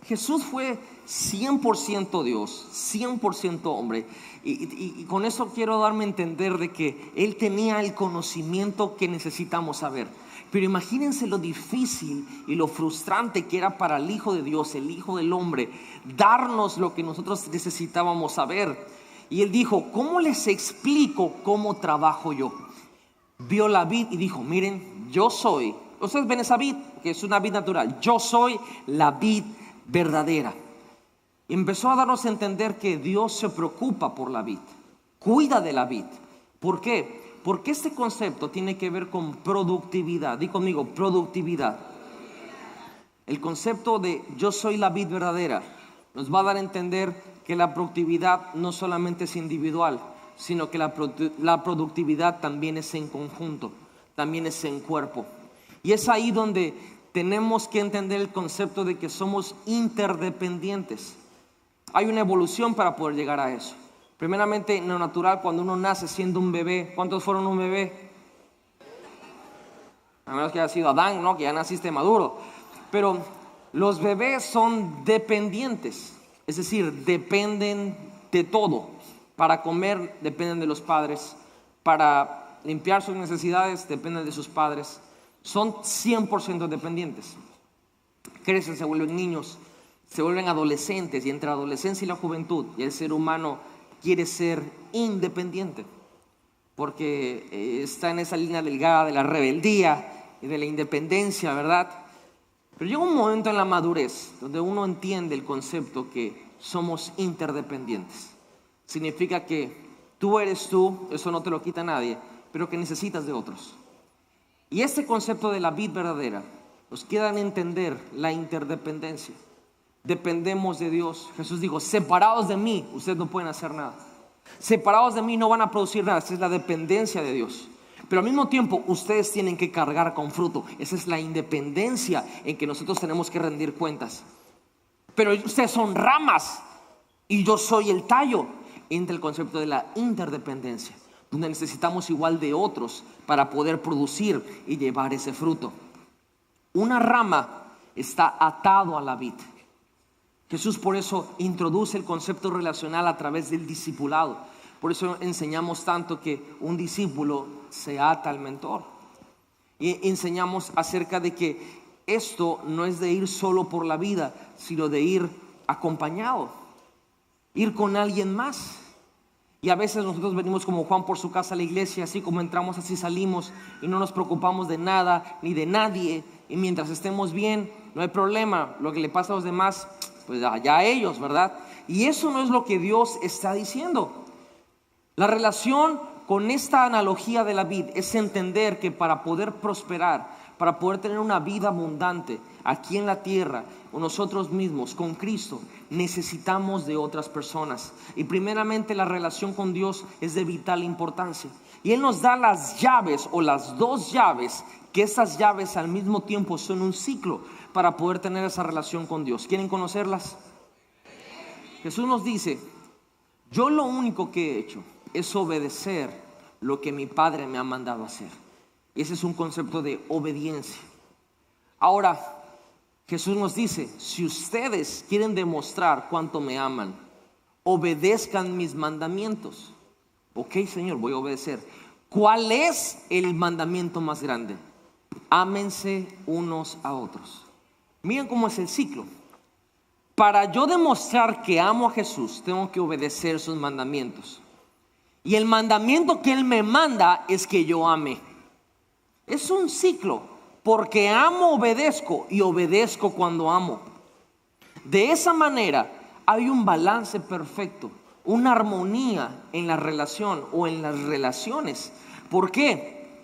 Jesús fue 100% Dios, 100% hombre. Y con eso quiero darme a entender de que Él tenía el conocimiento que necesitamos saber. Pero imagínense lo difícil y lo frustrante que era para el Hijo de Dios, el Hijo del hombre, darnos lo que nosotros necesitábamos saber. Y Él dijo, ¿cómo les explico cómo trabajo yo? Vio la vid y dijo, miren, yo soy, ustedes ven esa vid, que es una vid natural, yo soy la vid verdadera. Y empezó a darnos a entender que Dios se preocupa por la vid, cuida de la vid. ¿Por qué? Porque este concepto tiene que ver con productividad. Di conmigo, productividad. El concepto de yo soy la vid verdadera nos va a dar a entender que la productividad no solamente es individual, sino que la productividad también es en conjunto, también es en cuerpo. Y es ahí donde tenemos que entender el concepto de que somos interdependientes. Hay una evolución para poder llegar a eso. Primeramente, en lo natural, cuando uno nace siendo un bebé, ¿cuántos fueron un bebé? A menos que haya sido Adán, ¿no? Que ya naciste maduro. Pero los bebés son dependientes. Es decir, dependen de todo. Para comer dependen de los padres. Para limpiar sus necesidades dependen de sus padres. Son 100% dependientes. Crecen, se vuelven niños, se vuelven adolescentes. Y entre la adolescencia y la juventud, y el ser humano quiere ser independiente. Porque está en esa línea delgada de la rebeldía y de la independencia, ¿verdad? Pero llega un momento en la madurez donde uno entiende el concepto que somos interdependientes. Significa que tú eres tú, eso no te lo quita nadie, pero que necesitas de otros. Y este concepto de la vid verdadera nos queda en entender la interdependencia. Dependemos de Dios. Jesús dijo, separados de mí, ustedes no pueden hacer nada. Separados de mí no van a producir nada. Esa es la dependencia de Dios. Pero al mismo tiempo ustedes tienen que cargar con fruto. Esa es la independencia en que nosotros tenemos que rendir cuentas. Pero ustedes son ramas y yo soy el tallo. Entra el concepto de la interdependencia, donde necesitamos igual de otros para poder producir y llevar ese fruto. Una rama está atado a la vid. Jesús por eso introduce el concepto relacional a través del discipulado. Por eso enseñamos tanto que un discípulo se ata al mentor. Y enseñamos acerca de que esto no es de ir solo por la vida, sino de ir acompañado, ir con alguien más. Y a veces nosotros venimos como Juan por su casa a la iglesia, así como entramos, así salimos, y no nos preocupamos de nada ni de nadie. Y mientras estemos bien, no hay problema. Lo que le pasa a los demás, pues ya a ellos, ¿verdad? Y eso no es lo que Dios está diciendo. La relación con esta analogía de la vid es entender que para poder prosperar, para poder tener una vida abundante aquí en la tierra, o nosotros mismos, con Cristo, necesitamos de otras personas. Y primeramente la relación con Dios es de vital importancia. Y Él nos da las llaves o las dos llaves, que esas llaves al mismo tiempo son un ciclo para poder tener esa relación con Dios. ¿Quieren conocerlas? Jesús nos dice: yo lo único que he hecho es obedecer lo que mi Padre me ha mandado hacer. Ese es un concepto de obediencia. Ahora, Jesús nos dice: si ustedes quieren demostrar cuánto me aman, obedezcan mis mandamientos. Ok, Señor, voy a obedecer. ¿Cuál es el mandamiento más grande? Ámense unos a otros. Miren cómo es el ciclo. Para yo demostrar que amo a Jesús, tengo que obedecer sus mandamientos. Y el mandamiento que Él me manda es que yo ame. Es un ciclo, porque amo, obedezco, y obedezco cuando amo. De esa manera hay un balance perfecto, una armonía en la relación o en las relaciones. ¿Por qué?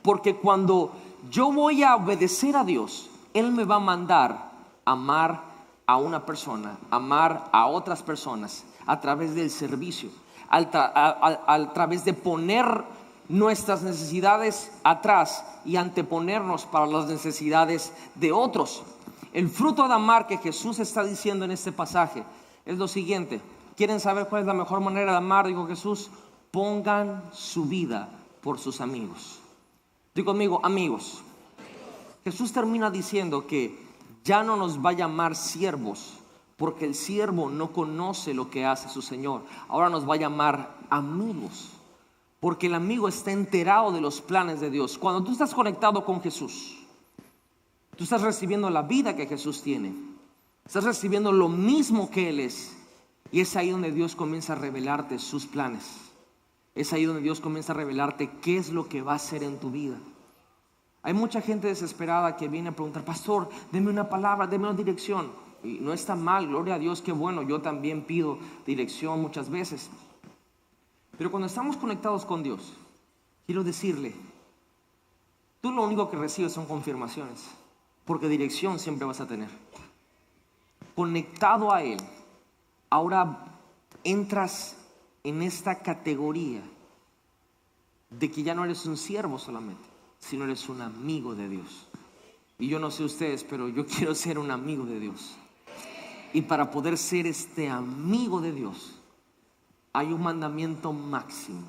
Porque cuando yo voy a obedecer a Dios, Él me va a mandar amar a una persona, amar a otras personas a través del servicio, a través de poner nuestras necesidades atrás y anteponernos para las necesidades de otros. El fruto de amar que Jesús está diciendo en este pasaje es lo siguiente. ¿Quieren saber cuál es la mejor manera de amar? Dijo Jesús: pongan su vida por sus amigos. Digo conmigo, amigos. Jesús termina diciendo que ya no nos va a llamar siervos, porque el siervo no conoce lo que hace su Señor. Ahora nos va a llamar amigos, porque el amigo está enterado de los planes de Dios. Cuando tú estás conectado con Jesús, tú estás recibiendo la vida que Jesús tiene. Estás recibiendo lo mismo que Él es. Y es ahí donde Dios comienza a revelarte sus planes. Es ahí donde Dios comienza a revelarte qué es lo que va a hacer en tu vida. Hay mucha gente desesperada que viene a preguntar: pastor, deme una palabra, deme una dirección. Y no está mal, gloria a Dios, qué bueno. Yo también pido dirección muchas veces. Pero cuando estamos conectados con Dios, quiero decirle, tú lo único que recibes son confirmaciones, porque dirección siempre vas a tener. Conectado a Él, ahora entras en esta categoría de que ya no eres un siervo solamente, sino eres un amigo de Dios. Y yo no sé ustedes, pero yo quiero ser un amigo de Dios. Y para poder ser este amigo de Dios, hay un mandamiento máximo,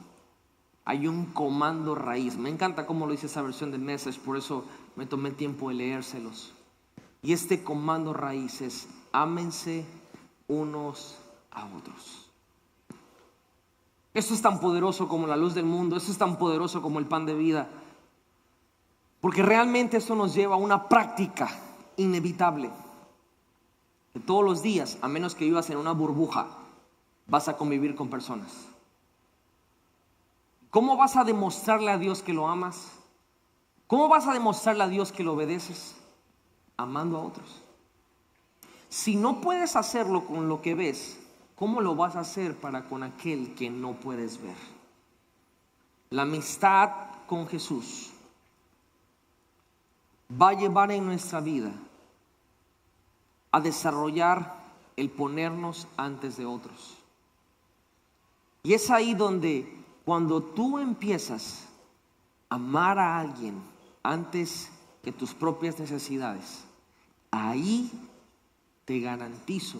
hay un comando raíz. Me encanta cómo lo dice esa versión de Message, por eso me tomé tiempo de leérselos. Y este comando raíz es: ámense unos a otros. Esto es tan poderoso como la luz del mundo, esto es tan poderoso como el pan de vida, porque realmente esto nos lleva a una práctica inevitable, que todos los días, a menos que vivas en una burbuja, vas a convivir con personas. ¿Cómo vas a demostrarle a Dios que lo amas? ¿Cómo vas a demostrarle a Dios que lo obedeces? Amando a otros. Si no puedes hacerlo con lo que ves, ¿cómo lo vas a hacer para con aquel que no puedes ver? La amistad con Jesús va a llevar en nuestra vida a desarrollar el ponernos antes de otros. Y es ahí donde, cuando tú empiezas a amar a alguien antes que tus propias necesidades, ahí te garantizo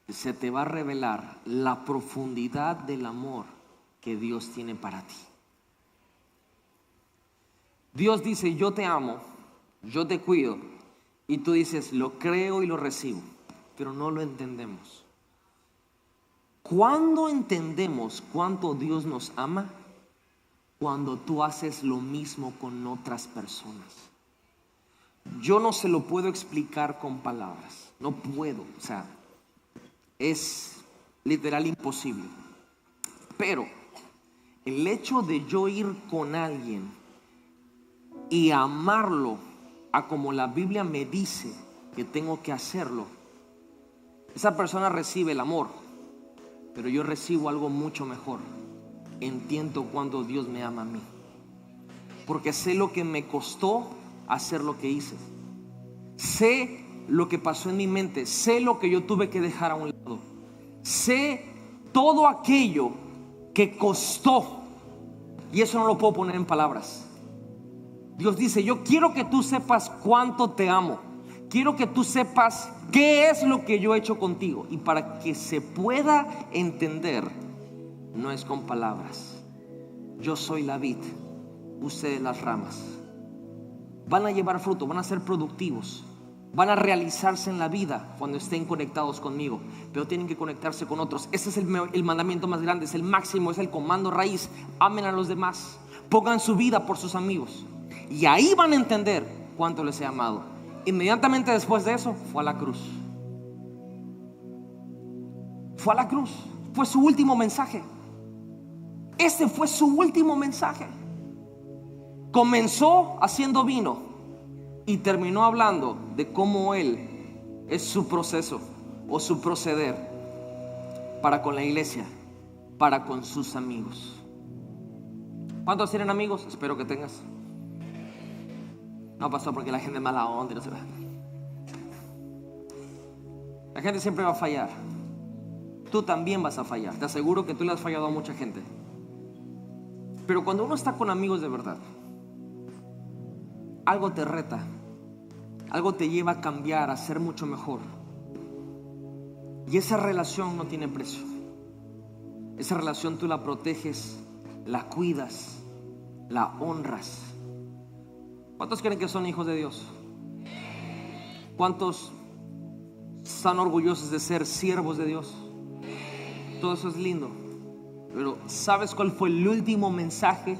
que se te va a revelar la profundidad del amor que Dios tiene para ti. Dios dice: yo te amo, yo te cuido. Y tú dices: lo creo y lo recibo, pero no lo entendemos. ¿Cuándo entendemos cuánto Dios nos ama? Cuando tú haces lo mismo con otras personas. Yo no se lo puedo explicar con palabras, no puedo, o sea, es literal imposible. Pero el hecho de yo ir con alguien y amarlo a como la Biblia me dice que tengo que hacerlo, esa persona recibe el amor, pero yo recibo algo mucho mejor. Entiendo cuando Dios me ama a mí, porque sé lo que me costó hacer lo que hice. Sé lo que pasó en mi mente, sé lo que yo tuve que dejar a un lado, sé todo aquello que costó, y eso no lo puedo poner en palabras. Dios dice: yo quiero que tú sepas cuánto te amo, quiero que tú sepas qué es lo que yo he hecho contigo. Y para que se pueda entender, no es con palabras. Yo soy la vid, ustedes las ramas. Van a llevar fruto, van a ser productivos, van a realizarse en la vida cuando estén conectados conmigo, pero tienen que conectarse con otros. Ese es el mandamiento más grande, es el máximo, es el comando raíz. Amen a los demás, pongan su vida por sus amigos, y ahí van a entender cuánto les he amado. Inmediatamente después de eso fue a la cruz. Fue a la cruz, fue su último mensaje. Ese fue su último mensaje. Comenzó haciendo vino y terminó hablando de cómo Él es su proceso o su proceder para con la iglesia, para con sus amigos. ¿Cuántos tienen amigos? Espero que tengas. No, pastor, porque la gente es mala onda y no se va. La gente siempre va a fallar. Tú también vas a fallar. Te aseguro que tú le has fallado a mucha gente. Pero cuando uno está con amigos de verdad, algo te reta, algo te lleva a cambiar, a ser mucho mejor. Y esa relación no tiene precio. Esa relación tú la proteges, la cuidas, la honras. ¿Cuántos creen que son hijos de Dios? ¿Cuántos están orgullosos de ser siervos de Dios? Todo eso es lindo. Pero ¿sabes cuál fue el último mensaje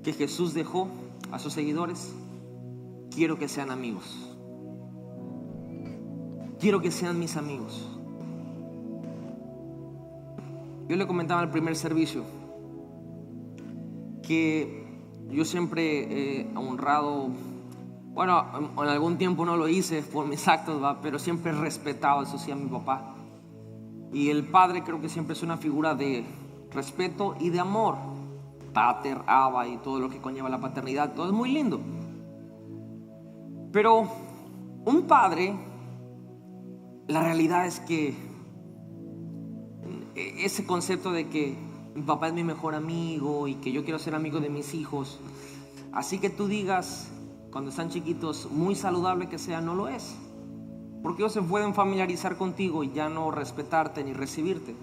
que Jesús dejó a sus seguidores? Quiero que sean amigos. Quiero que sean mis amigos. Yo le comentaba en el primer servicio que yo siempre he honrado, bueno, en algún tiempo no lo hice por mis actos, ¿va? Pero siempre he respetado, eso sí, a mi papá. Y el padre creo que siempre es una figura de respeto y de amor. Pater, Abba y todo lo que conlleva la paternidad, todo es muy lindo. Pero un padre, la realidad es que ese concepto de que mi papá es mi mejor amigo y que yo quiero ser amigo de mis hijos, así que tú digas cuando están chiquitos, muy saludable que sea, no lo es. Porque ellos se pueden familiarizar contigo y ya no respetarte ni recibirte.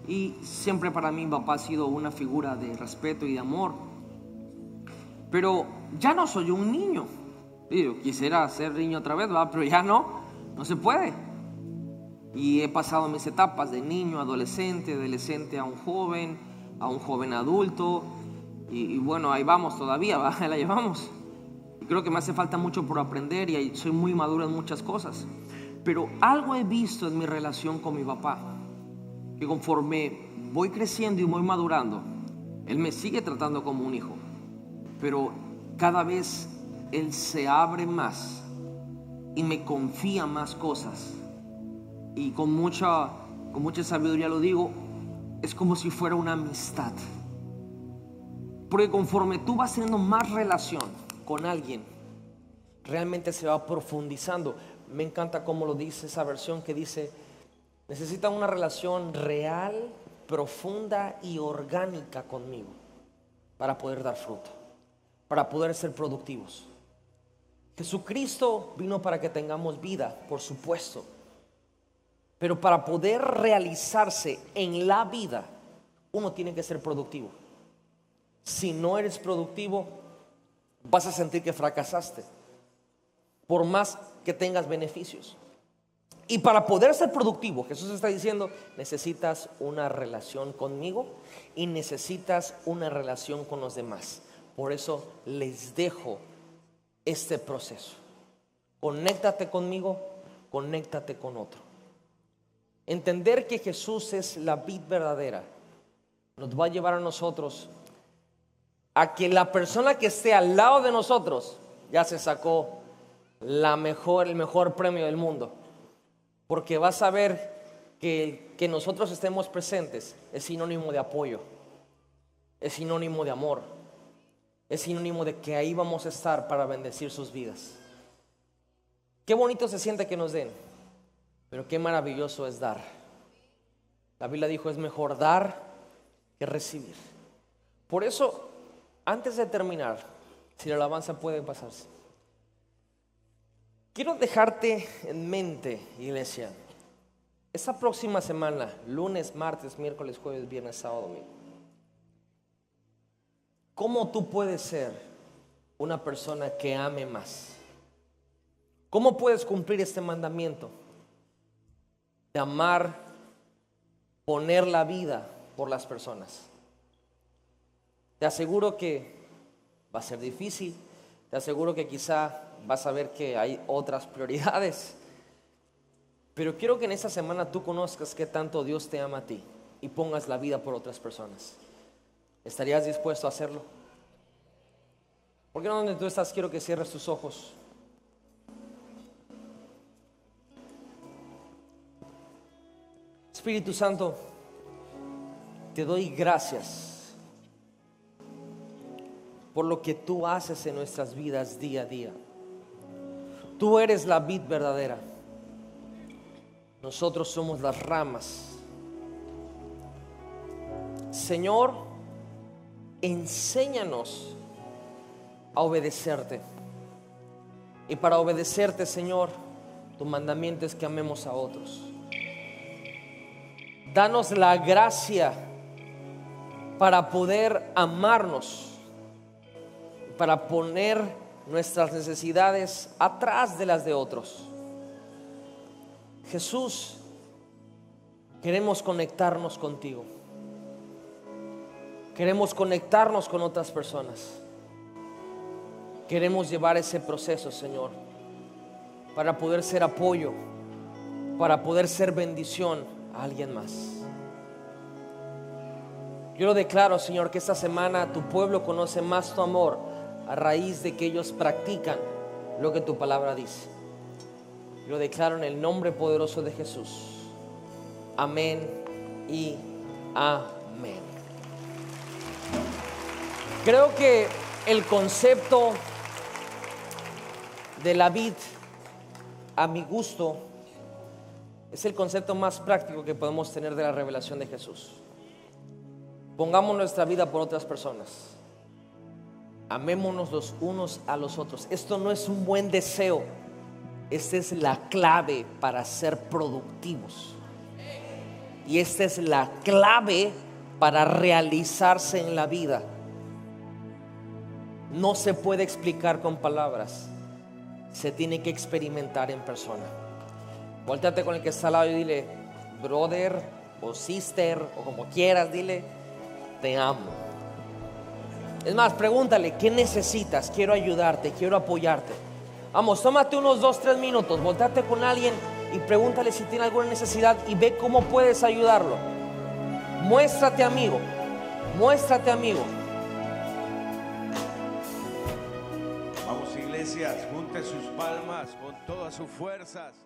Y siempre para mí mi papá ha sido una figura de respeto y de amor. Pero ya no soy un niño. Yo quisiera ser niño otra vez, ¿verdad? Pero ya no se puede. Y he pasado mis etapas de niño a adolescente, adolescente a un joven adulto. Y bueno, ahí vamos todavía, ¿verdad? La llevamos. Y creo que me hace falta mucho por aprender y soy muy maduro en muchas cosas. Pero algo he visto en mi relación con mi papá, que conforme voy creciendo y voy madurando, él me sigue tratando como un hijo, pero cada vez él se abre más y me confía más cosas. Y con mucha sabiduría lo digo, es como si fuera una amistad. Porque conforme tú vas teniendo más relación con alguien, realmente se va profundizando. Me encanta cómo lo dice esa versión que dice: necesitan una relación real, profunda y orgánica conmigo para poder dar fruto, para poder ser productivos. Jesucristo vino para que tengamos vida, por supuesto, pero para poder realizarse en la vida, uno tiene que ser productivo. Si no eres productivo, vas a sentir que fracasaste, por más que tengas beneficios. Y para poder ser productivo, Jesús está diciendo, necesitas una relación conmigo y necesitas una relación con los demás. Por eso les dejo este proceso. Conéctate conmigo, conéctate con otro. Entender que Jesús es la vid verdadera nos va a llevar a nosotros a que la persona que esté al lado de nosotros ya se sacó el mejor premio del mundo. Porque vas a ver que nosotros estemos presentes es sinónimo de apoyo, es sinónimo de amor, es sinónimo de que ahí vamos a estar para bendecir sus vidas. Qué bonito se siente que nos den, pero qué maravilloso es dar. La Biblia dijo, es mejor dar que recibir. Por eso, antes de terminar, si la alabanza puede pasarse, quiero dejarte en mente, iglesia, esta próxima semana, lunes, martes, miércoles, jueves, viernes, sábado, domingo, ¿cómo tú puedes ser una persona que ame más? ¿Cómo puedes cumplir este mandamiento de amar, poner la vida por las personas? Te aseguro que va a ser difícil, te aseguro que quizá vas a ver que hay otras prioridades, pero quiero que en esta semana tú conozcas qué tanto Dios te ama a ti y pongas la vida por otras personas. ¿Estarías dispuesto a hacerlo? ¿Por qué no, donde tú estás, quiero que cierres tus ojos? Espíritu Santo, te doy gracias por lo que tú haces en nuestras vidas día a día. Tú eres la vid verdadera. Nosotros somos las ramas. Señor, enséñanos a obedecerte. Y para obedecerte, Señor, tu mandamiento es que amemos a otros. Danos la gracia para poder amarnos, para poner nuestras necesidades atrás de las de otros. Jesús, queremos conectarnos contigo. Queremos conectarnos con otras personas. Queremos llevar ese proceso, Señor, para poder ser apoyo, para poder ser bendición a alguien más. Yo lo declaro, Señor, que esta semana tu pueblo conoce más tu amor a raíz de que ellos practican lo que tu palabra dice. Yo lo declaro en el nombre poderoso de Jesús. Amén y amén. Creo que el concepto de la vid, a mi gusto, es el concepto más práctico que podemos tener de la revelación de Jesús. Pongamos nuestra vida por otras personas. Amémonos los unos a los otros. Esto no es un buen deseo. Esta es la clave para ser productivos. Y esta es la clave para realizarse en la vida. No se puede explicar con palabras. Se tiene que experimentar en persona. Voltéate con el que está al lado y dile, brother o sister o como quieras, dile, te amo. Es más, pregúntale, ¿qué necesitas? Quiero ayudarte, quiero apoyarte. Vamos, tómate unos 2-3 minutos, voltéate con alguien y pregúntale si tiene alguna necesidad y ve cómo puedes ayudarlo. Muéstrate amigo, muéstrate amigo. Vamos, iglesias, junte sus palmas con todas sus fuerzas.